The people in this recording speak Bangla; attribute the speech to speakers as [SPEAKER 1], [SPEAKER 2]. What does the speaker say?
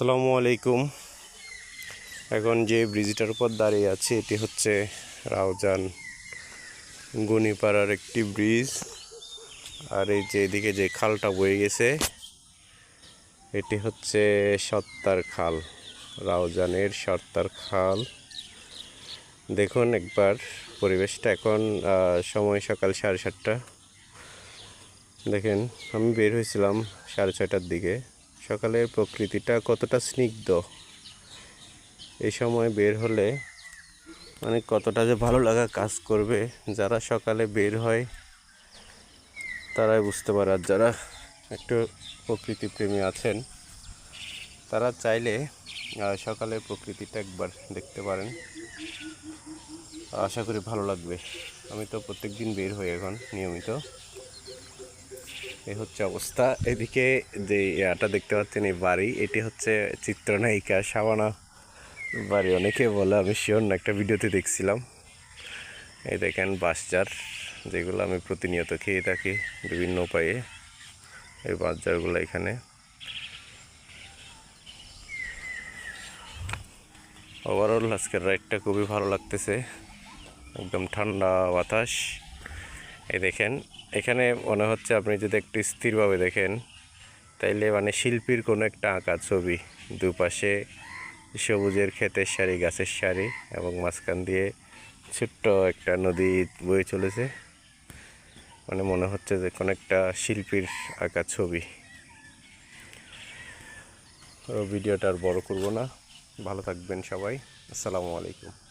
[SPEAKER 1] আসসালামু আলাইকুম। এখন যে ব্রিজটার উপর দাঁড়িয়ে আছি এটি হচ্ছে রাউজান গনিপাড়ার একটি ব্রিজ। আর এই যে এদিকে যে খালটা বয়ে গেছে এটি হচ্ছে সত্তার খাল, রাউজানের সত্তার খাল। দেখুন একবার পরিবেশটা। এখন সময় সকাল 7:30। দেখেন আমি বের হয়েছিলাম 6:30টার দিকে। সকালের প্রকৃতিটা কতটা স্নিগ্ধ। এই সময় বের হলে মানে কতটা যে ভালো লাগা কাজ করবে, যারা সকালে বের হয় তারাই বুঝতে পারে। আর যারা একটু প্রকৃতিপ্রেমী আছেন তারা চাইলে সকালের প্রকৃতিটা একবার দেখতে পারেন। আশা করি ভালো লাগবে। আমি তো প্রত্যেক দিন বের হই এখন নিয়মিত। এই হচ্ছে অবস্থা। এদিকে যে এটা দেখতে পাচ্ছেন এই বাড়ি, এটি হচ্ছে চিত্রনায়িকা শাবানা বাড়ি অনেকে বলে, আমি শিওর না, একটা ভিডিওতে দেখছিলাম। এই দেখেন বাঁশঝাড়, যেগুলো আমি প্রতিনিয়ত খেয়ে থাকি বিভিন্ন উপায়ে। এই বাঁশঝাড়গুলো এখানে। ওভারঅল আজকের রাইডটা খুবই ভালো লাগতেছে, একদম ঠান্ডা বাতাস। এই দেখেন এখানে মনে হচ্ছে আপনি যদি একটু স্থিরভাবে দেখেন তাইলে মানে শিল্পীর কোনো একটা আঁকা ছবি। দুপাশে সবুজের ক্ষেতের সারি, গাছের সারি, এবং মাঝখান দিয়ে ছোট্ট একটা নদী বয়ে চলেছে। মানে মনে হচ্ছে যে কোনো একটা শিল্পীর আঁকা ছবি। ভিডিওটা আর বড় করব না। ভালো থাকবেন সবাই। আসসালামু আলাইকুম।